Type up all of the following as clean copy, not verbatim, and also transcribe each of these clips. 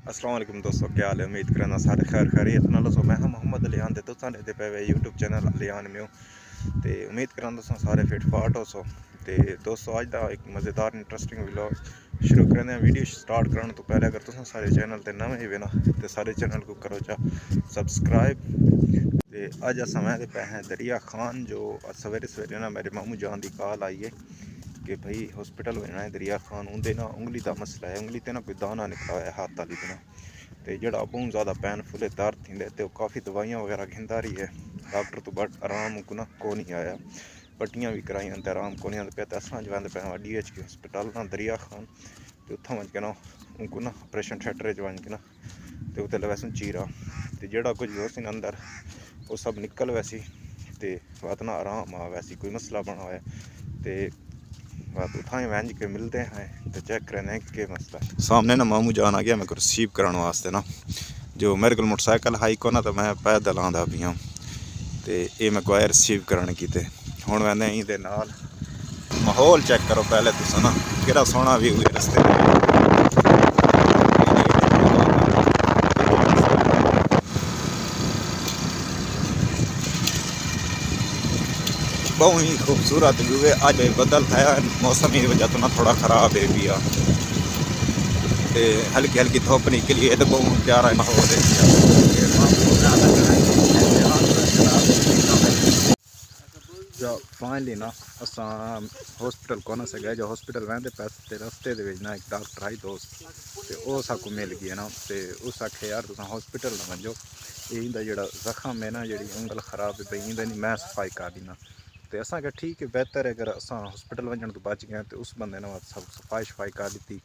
अस्सलाम वालेकुम दोस्तों, क्या हाल है। उम्मीद करना सारे खैर खैरियत नाल सो। मैं मोहम्मद अलियान ते तुसां दे पे यूट्यूब चैनल अलियान में ते उम्मीद करना तुसां सारे फिट फाट हो सो। ते दोस्तों अज दा एक मज़ेदार इंटरेस्टिंग व्लॉग शुरू करने वीडियो स्टार्ट करने तो पहले अगर तुसां सारे चैनल ते नवे ही ना ते सारे चैनल को करो चा सब्सक्राइब। ते अज अस मैं पे हैं दरिया खान जो सवेरे सवेरे ना मेरे मामू जान की कॉल आई है कि भाई हॉस्पिटल भेजना है दरिया खान। उनके ना उंगली का मसला है, उंगली ते ना कोई दाना निकला है हाथ वाली ना तो जोड़ा बहुत ज़्यादा पैनफुल है, दर्द थी तो काफ़ी दवाइयाँ वगैरह घिंदा रही है। डॉक्टर तो बट आराम को ना को नहीं आया, पट्टियाँ भी कराई तो आराम को नहीं आते पे। तो अस जो वेंदे पे DHQ हॉस्पिटल ना दरिया खान तो उतना वज के ना उनको ना ऑपरेशन थिएटर च वन के ना तो उत्ते वैसे चीरा तो जोड़ा कुछ भी उसी अंदर वो सब निकल वैसी तो बात ना आराम आ वैसी कोई मसला बना हुआ है तो बात उठाए वैंज के मिलते हैं तो चेक करने के मसला है। सामने ना मामू जान आ गया मेरे को रिसीव कराने वास्ते ना, जो मेरे को मोटरसाइकिल हाई को ना तो मैं पैदल आंदा भी हाँ तो ये मेरे को आया रिसीव कराने की ते हुण मैंने ये नाल माहौल चेक करो पहले तुस ना केड़ा सोहना व्यू है रस्ते बहुत ही खूबसूरत व्यू है। अज बदल है, मौसम की वजह तो ना थोड़ा ख़राब है भी ते हल्की हल्की धुप निकली है तो बहुत प्यारा माहौल है। फाइनली ना अस हॉस्पिटल कौन से गए, जो हॉस्पिटल वहदे पैसे रस्ते ना एक डॉक्टर आई दोस्त तो उस को मिल गया ना तो उस आखे यार तुम हॉस्पिटल ना वजो, इंदा जो जख्म है ना जी उंगल खराब है भाई इंदा नहीं मैं सफाई कर दी ना तो असा क्या ठीक है बेहतर है। अगर अस हॉस्पिटल वजन तो बच गए तो उस बंदे ने सब सफाई शफाई कर दी,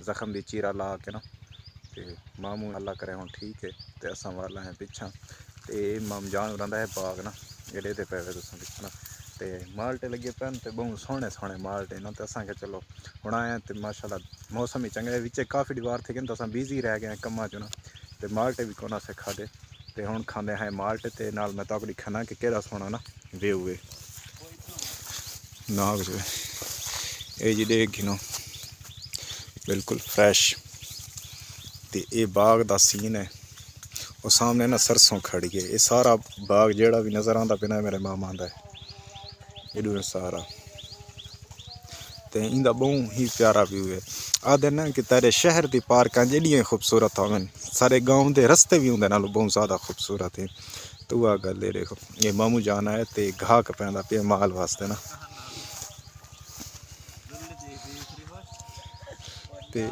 जख्म की चीरा ला के ना तो मामू अल्लाह करे हूँ ठीक है। तो अस वाला है पिछा तो माम जान रहा है बाग ना जेडे पे तुम दिखना तो माल्टे लगे पैन तो बहुत सोहने सोहने माल्टे ना तो असा चलो हूँ आए तो माशाल्लाह मौसम ही चंगा है। काफ़ी दीवार थे तो अस बिजी रह गए कम्मा चो ना तो माल्टे भी कौन से खादे तो हूँ खाते हैं माल्टे तो नाल मैं तक दिखाना कि केड़ा सोहना ना व्यू है नाग जो ये जी देख नो बिल्कुल फ्रैश तो ये बाग का सीन है। और सामने ना सरसों खड़ी है, ये सारा बाग जेड़ा भी नज़र आता पे मेरे मामा का है ये सारा तो इंदा बहुत ही प्यारा व्यू है। आदे ना कि तेरे शहर की पार्क जड़ियाँ खूबसूरत होवन सारे गाँव के रस्ते भी उनके नालों बहुत ज़्यादा खूबसूरत है। तो वह गल है देखो ये मामू जाना है तो घाह पैंदा पे माल वास्ते ना ते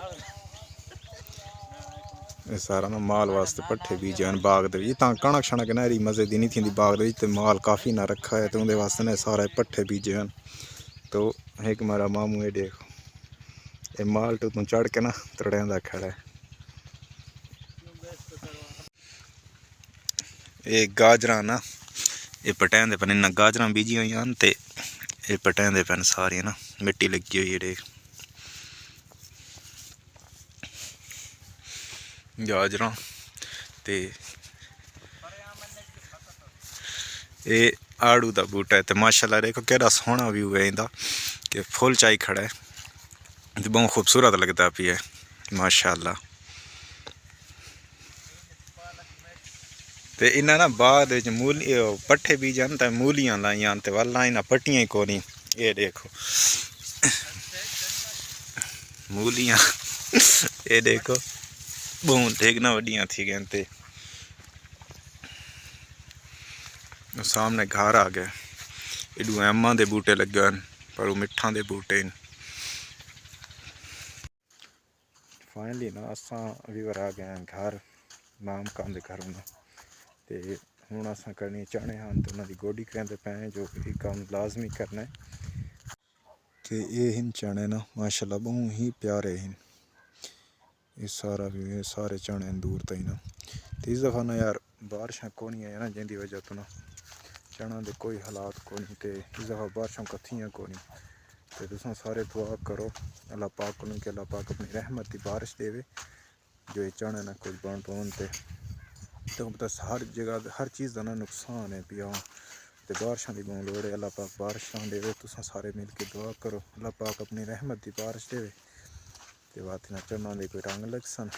सारा ना माल वास्ते पट्ठे बीजे हैं बाग दे कणक शणक नहरी मज़े की नहीं थी बाग दे माल काफ़ी ना रखा है तो उनके वास्ते ना सारे पट्ठे बीजे हैं। तो एक मेरा मामू ये देखो ये माल तो चढ़ के ना तड़िया खड़ा है। ये गाजर ना ये पटैन दे पैन इन्ना गाजर बीजी हुई हैं तो ये पटैन दे पैन सारी ना मिट्टी लगी हुई है देख गाजर ते ये आड़ू का बूटा है तो माशाल्लाह देखो केड़ा सोहना व्यू है इंदा कि फुल चाई खड़ा है तो बहुत खूबसूरत लगता पी है माशाल्लाह। तो इन्हें ना बाद मूली पट्ठे बीजन तो मूलियाँ लाइया तो वाला इन्हें पट्टियाँ ही कोनी ये देखो मूलियाँ ये देखो बहुत देखना वड्डियाँ थी गए तो सामने घर आ गए इडू एमा के बूटे लगे पर वो मिठा के बूटे फाइनली ना असा भी आ गए हैं घर माम काम के घर में तो हूँ अस करनी चाहने हाँ तो उन्होंने गोडी करेंदे पे जो कि काम लाजमी करना है तो ये हिन चने ना माशाल्लाह बहुत ही प्यारे हैं। ये सारा भी ये सारे चने दूर तई ना तो इस दफ़ा ना यार बारिशा को नहीं है ना जिंदी वजह तो ना चना के कोई हालात को नहीं तो इस दफ़ा बारिशा कथियाँ को नहीं तो तुम सारे दुआ करो अल्लाह पाक को कि अल्लाह पाक अपनी रहमत की बारिश देवे जो ये चने ना कुछ बन पान तो बस हर जगह हर चीज़ का ना नुकसान है पिया तो बारिशों की बहुत लोड़ है। अल्लाह पाक बारिशा देवे तुस सारे मिल के दुआ करो अल्लाह पाक अपनी रहमत की बारिश देवे तो बात ना चना दे कोई रंग लग सन